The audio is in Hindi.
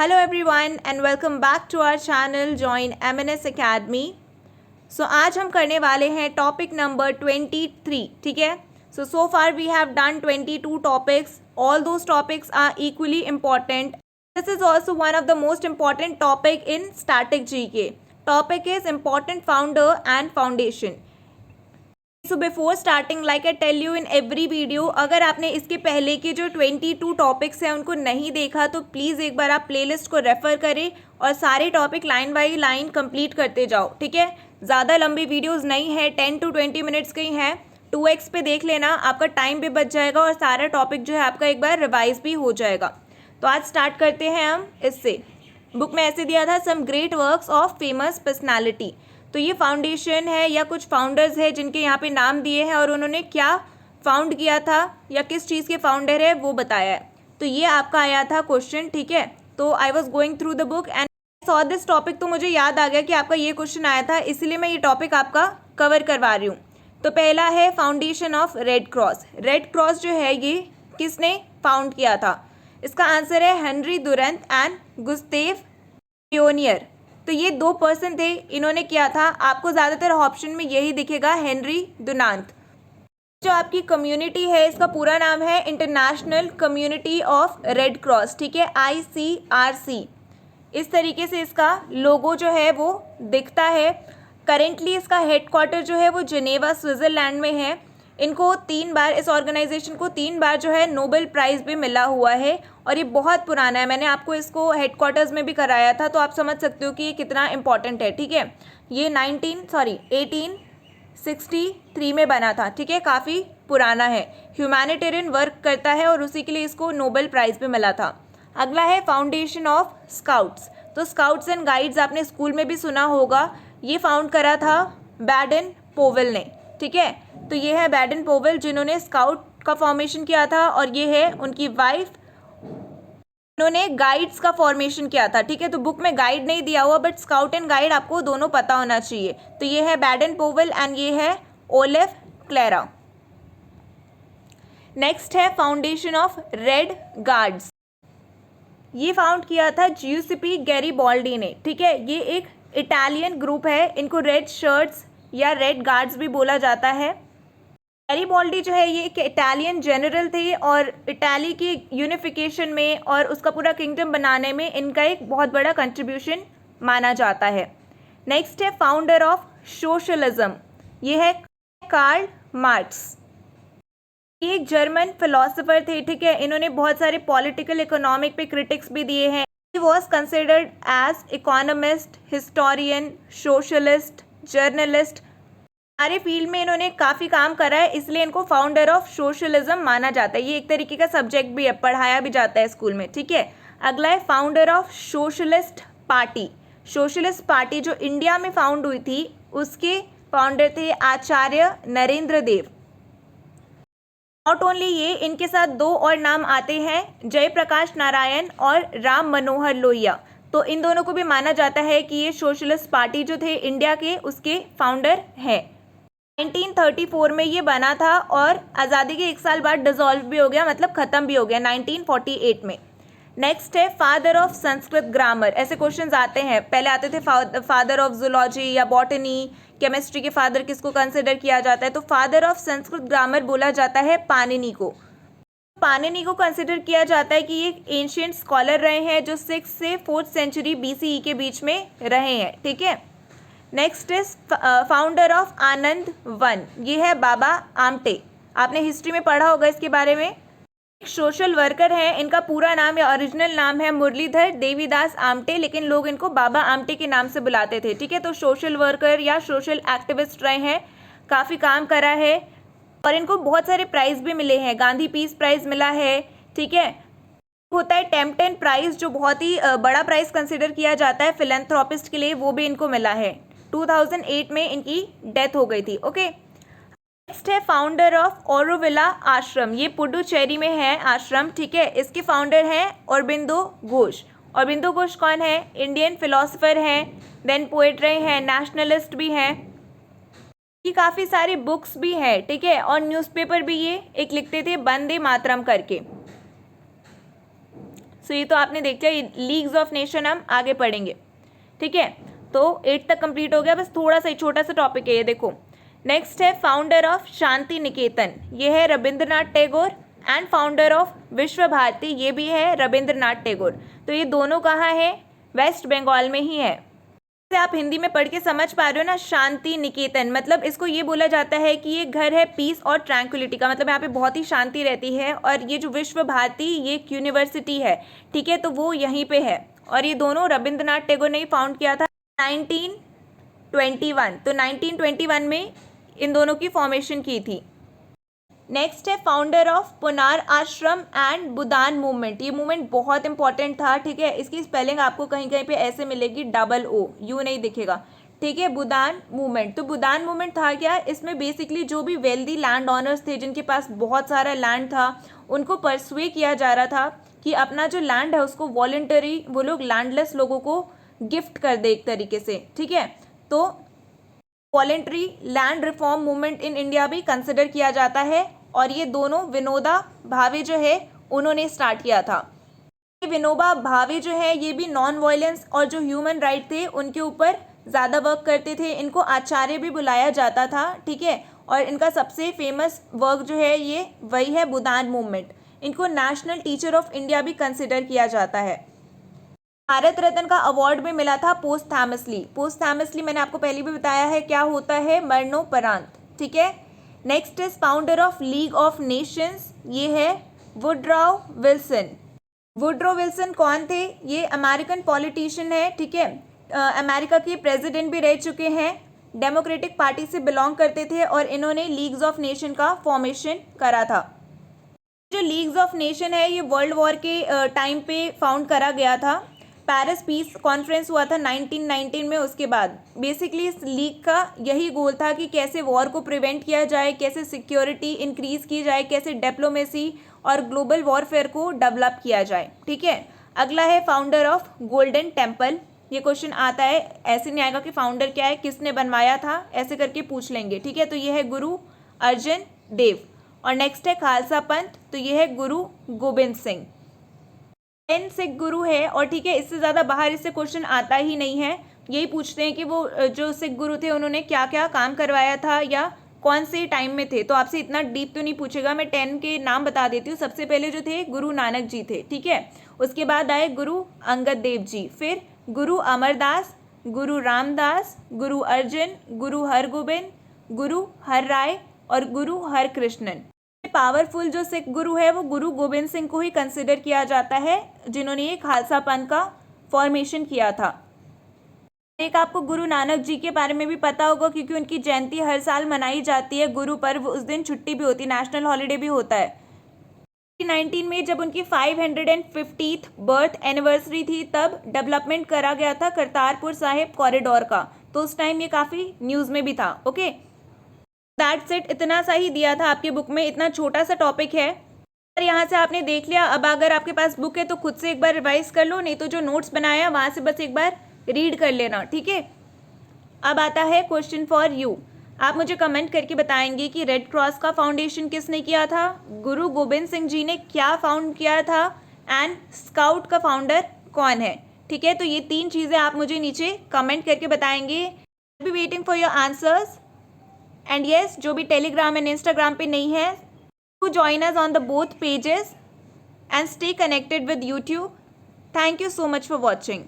Hello everyone and welcome back to our channel join MNS academy. So आज हम करने वाले हैं टॉपिक नंबर 23, ठीक है। So far we have done 22 topics. All those topics are equally important. This is also one of the most important topic in static GK. Topic is important founder and foundation. So before starting like I tell you in every video, अगर आपने इसके पहले के जो 22 टॉपिक्स हैं उनको नहीं देखा तो प्लीज़ एक बार आप प्लेलिस्ट को रेफ़र करें और सारे topic line by line complete करते जाओ, ठीक है। ज़्यादा लंबी वीडियोस नहीं है, 10 to 20 मिनट्स की हैं। 2x पे देख लेना, आपका टाइम भी बच जाएगा और सारा टॉपिक जो है आपका एक बार रिवाइज भी हो जाएगा। तो आज स्टार्ट करते हैं हम इससे। बुक में ऐसे दिया था some great works of famous personality. तो ये फाउंडेशन है या कुछ फाउंडर्स है जिनके यहाँ पे नाम दिए हैं और उन्होंने क्या फाउंड किया था या किस चीज़ के फाउंडर है वो बताया है। तो ये आपका आया था क्वेश्चन, ठीक है। तो I was going through the book and saw this topic, तो मुझे याद आ गया कि आपका ये क्वेश्चन आया था, इसलिए मैं ये टॉपिक आपका कवर करवा रही हूँ। तो पहला है foundation of red cross. Red cross जो है ये किसने फाउंड किया था? इसका आंसर है हेनरी डुरंट एंड गुस्तेव पियोनियर। तो ये 2 पर्सन थे, इन्होंने किया था। आपको ज़्यादातर ऑप्शन में यही दिखेगा, हेनरी डुनांत। जो आपकी कम्युनिटी है इसका पूरा नाम है international community of red cross, ठीक है, ICRC। इस तरीके से इसका लोगो जो है वो दिखता है। करेंटली इसका हेडक्वार्टर जो है वो जिनेवा स्विट्ज़रलैंड में है। इनको 3 बार, इस ऑर्गेनाइजेशन को 3 बार जो है नोबेल प्राइज़ भी मिला हुआ है और ये बहुत पुराना है। मैंने आपको इसको हेडक्वार्टर्स में भी कराया था, तो आप समझ सकते हो कि ये कितना इंपॉर्टेंट है, ठीक है। ये 1863 में बना था, ठीक है, काफ़ी पुराना है। ह्यूमैनिटेरियन वर्क करता है और उसी के लिए इसको नोबेल प्राइज़ भी मिला था। अगला है फाउंडेशन ऑफ स्काउट्स। तो स्काउट्स एंड गाइड्स आपने स्कूल में भी सुना होगा। ये फाउंड करा था बैडन पोवेल ने, ठीक है। तो ये है बैडन पोवेल जिन्होंने स्काउट का फॉर्मेशन किया था और ये है उनकी वाइफ, उन्होंने गाइड्स का फॉर्मेशन किया था, ठीक है। तो बुक में गाइड नहीं दिया हुआ बट स्काउट एंड गाइड आपको दोनों पता होना चाहिए। तो ये है बैडन पोवेल एंड ये है ओलेफ क्लेरा। नेक्स्ट है फाउंडेशन ऑफ रेड गार्ड्स। ये फाउंड किया था जियुसेप्पे गैरिबाल्डी ने, ठीक है। ये एक इटालियन ग्रुप है, इनको रेड शर्ट्स या रेड गार्ड्स भी बोला जाता है। गैरिबाल्डी जो है ये एक इटालियन जनरल थे और इटाली की यूनिफिकेशन में और उसका पूरा किंगडम बनाने में इनका एक बहुत बड़ा कंट्रीब्यूशन माना जाता है। नेक्स्ट है फाउंडर ऑफ सोशलिज्म। ये है कार्ल मार्क्स। ये एक जर्मन फिलोसोफर थे, ठीक है। इन्होंने बहुत सारे पॉलिटिकल इकोनॉमिक पे क्रिटिक्स भी दिए हैं। He was considered as economist, historian, socialist, journalist. सारे फील्ड में इन्होंने काफ़ी काम करा है, इसलिए इनको फाउंडर ऑफ सोशलिज्म माना जाता है। ये एक तरीके का सब्जेक्ट भी है, पढ़ाया भी जाता है स्कूल में, ठीक है। अगला है founder of socialist party. Socialist party जो इंडिया में फाउंड हुई थी उसके फाउंडर थे आचार्य नरेंद्र देव। नॉट ओनली ये, इनके साथ 2 और नाम आते हैं, जयप्रकाश नारायण और राम मनोहर लोहिया। तो इन दोनों को भी माना जाता है कि ये सोशलिस्ट पार्टी जो थे इंडिया के उसके फाउंडर हैं। 1934 में ये बना था और आज़ादी के 1 साल बाद डिसॉल्व भी हो गया, मतलब ख़त्म भी हो गया 1948 में। नेक्स्ट है फादर ऑफ संस्कृत ग्रामर। ऐसे क्वेश्चंस आते हैं, पहले आते थे फादर ऑफ जूलॉजी या बॉटनी, केमिस्ट्री के फादर किसको कंसिडर किया जाता है? तो फादर ऑफ संस्कृत ग्रामर बोला जाता है पाणिनि को। पाणिनि को कंसिडर किया जाता है कि ये एक एंशिएंट स्कॉलर रहे हैं जो 6 से 4th सेंचुरी BCE के बीच में रहे हैं, ठीक है। Next is founder of Anand one. ये है बाबा आमटे। आपने हिस्ट्री में पढ़ा होगा इसके बारे में। एक सोशल वर्कर हैं, इनका पूरा नाम या ओरिजिनल नाम है मुरलीधर देवीदास आमटे, लेकिन लोग इनको बाबा आमटे के नाम से बुलाते थे, ठीक है। तो सोशल वर्कर या सोशल एक्टिविस्ट रहे हैं, काफ़ी काम करा है और इनको बहुत सारे प्राइज़ भी मिले हैं। गांधी पीस प्राइज़ मिला है, ठीक है। होता है टेम्पटन प्राइज़ जो बहुत ही बड़ा प्राइज़ कंसिडर किया जाता है फिलेंथ्रोपिस्ट के लिए, वो भी इनको मिला है। 2008 में इनकी डेथ हो गई थी, ओके। नेक्स्ट है फाउंडर ऑफ ऑरोविला आश्रम। ये पुडुचेरी में है आश्रम, ठीक है। इसके फाउंडर हैं अरबिंदो घोष। अरबिंदो घोष कौन है? इंडियन फिलोसोफर हैं, देन पोएट रहे हैं, नेशनलिस्ट भी हैं। ये काफ़ी सारी बुक्स भी है, ठीक है, और न्यूज़पेपर भी ये एक लिखते थे, वंदे मातरम करके। सो ये तो आपने देख लिया, लीग्स ऑफ नेशन हम आगे पढ़ेंगे, ठीक है। तो 8 तक कंप्लीट हो गया, बस थोड़ा सा छोटा सा टॉपिक है ये, देखो। नेक्स्ट है फाउंडर ऑफ शांति निकेतन, ये है Rabindranath Tagore, and founder of विश्व भारती ये भी है रविंद्रनाथ टैगोर। तो ये दोनों कहाँ है, वेस्ट बंगाल में ही है। से आप हिंदी में पढ़ के समझ पा रहे हो ना, शांति निकेतन मतलब इसको ये बोला जाता है कि ये घर है पीस और ट्रैंक्विलिटी का, मतलब यहाँ पे बहुत ही शांति रहती है। और ये जो विश्व भारती ये एक यूनिवर्सिटी है, ठीक है, तो वो यहीं पे है। और ये दोनों रविंद्रनाथ टैगोर ने ही फाउंड किया था 1921। तो 1921 में इन दोनों की फॉर्मेशन की थी। नेक्स्ट है फाउंडर ऑफ पुनार आश्रम एंड बुदान मूवमेंट, ये मूवमेंट बहुत इंपॉर्टेंट था, ठीक है। इसकी स्पेलिंग आपको कहीं कहीं पे ऐसे मिलेगी, डबल ओ, यू नहीं दिखेगा, ठीक है। बुदान मूवमेंट, तो बुदान मूवमेंट था क्या, इसमें बेसिकली जो भी वेल्दी लैंड ऑनर्स थे जिनके पास बहुत सारा लैंड था, उनको परसुए किया जा रहा था कि अपना जो लैंड है उसको वॉलंटरी वो लोग लैंडलेस लोगों को गिफ्ट कर दे एक तरीके से, ठीक है। तो voluntary land reform movement in India भी कंसिडर किया जाता है। और ये दोनों विनोबा भावे जो है उन्होंने स्टार्ट किया था। विनोबा भावे जो है ये भी नॉन वायलेंस और जो ह्यूमन राइट थे उनके ऊपर ज़्यादा वर्क करते थे, इनको आचार्य भी बुलाया जाता था, ठीक है। और इनका सबसे फेमस वर्क जो है ये वही है बुदान मूवमेंट। इनको नेशनल टीचर ऑफ इंडिया भी कंसिडर किया जाता है। भारत रत्न का अवार्ड भी मिला था पोस्टथैमसली। पोस्टथैमसली मैंने आपको पहले भी बताया है क्या होता है, मरणोपरांत, ठीक है। Next is founder of league of Nations, ये है वुडरो विल्सन। वुडरो विल्सन कौन थे, ये अमेरिकन पॉलिटिशियन है, ठीक है। अमेरिका के प्रेसिडेंट भी रह चुके हैं, डेमोक्रेटिक पार्टी से बिलोंग करते थे और इन्होंने लीग्स ऑफ नेशन का फॉर्मेशन करा था। जो लीग्स ऑफ नेशन है ये वर्ल्ड वॉर के टाइम पे फाउंड करा गया था। पेरिस पीस कॉन्फ्रेंस हुआ था 1919 में, उसके बाद बेसिकली इस लीग का यही गोल था कि कैसे वॉर को प्रिवेंट किया जाए, कैसे सिक्योरिटी इंक्रीज की जाए, कैसे डिप्लोमेसी और ग्लोबल वॉरफेयर को डेवलप किया जाए, ठीक है। अगला है फाउंडर ऑफ गोल्डन टेम्पल। ये क्वेश्चन आता है, ऐसे नहीं आएगा कि फाउंडर क्या है, किसने बनवाया था, ऐसे करके पूछ लेंगे, ठीक है। तो ये है गुरु अर्जन देव। और नेक्स्ट है खालसा पंथ, तो ये है गुरु गोबिंद सिंह। 10 सिख गुरु है और ठीक है, इससे ज़्यादा बाहर इससे क्वेश्चन आता ही नहीं है। यही पूछते हैं कि वो जो सिख गुरु थे उन्होंने क्या क्या काम करवाया था या कौन से टाइम में थे। तो आपसे इतना डीप तो नहीं पूछेगा, मैं 10 के नाम बता देती हूँ। सबसे पहले जो थे गुरु नानक जी थे, ठीक है। उसके बाद आए गुरु अंगद देव जी, फिर गुरु अमरदास, गुरु रामदास, गुरु अर्जन, गुरु हरगोबिंद, गुरु हर राय और गुरु हरकृष्णन। पावरफुल जो सिख गुरु है वो गुरु गोबिंद सिंह को ही कंसिडर किया जाता है, जिन्होंने ये खालसा पंथ का फॉर्मेशन किया था। एक आपको गुरु नानक जी के बारे में भी पता होगा क्योंकि उनकी जयंती हर साल मनाई जाती है, गुरु पर्व, उस दिन छुट्टी भी होती है, नेशनल हॉलीडे भी होता है। 2019 में जब उनकी 550th बर्थ एनिवर्सरी थी तब डेवलपमेंट करा गया था करतारपुर साहिब कॉरिडोर का, तो उस टाइम ये काफ़ी न्यूज़ में भी था। ओके, दैट्स इट, इतना सा ही दिया था आपके बुक में, इतना छोटा सा टॉपिक है। अगर यहाँ से आपने देख लिया, अब अगर आपके पास बुक है तो खुद से एक बार रिवाइज कर लो, नहीं तो जो नोट्स बनाया वहाँ से बस एक बार रीड कर लेना, ठीक है। अब आता है क्वेश्चन फॉर यू। आप मुझे कमेंट करके बताएंगे कि रेड क्रॉस का फाउंडेशन किसने किया था, गुरु गोबिंद सिंह जी ने क्या फाउंड किया था, एंड स्काउट का फाउंडर कौन है, ठीक है। तो ये 3 चीज़ें आप मुझे नीचे कमेंट करके बताएंगे। I be waiting for your answers. And yes, जो भी टेलीग्राम एंड इंस्टाग्राम पे नहीं है, to join us on the both pages and stay connected with YouTube. Thank you so much for watching.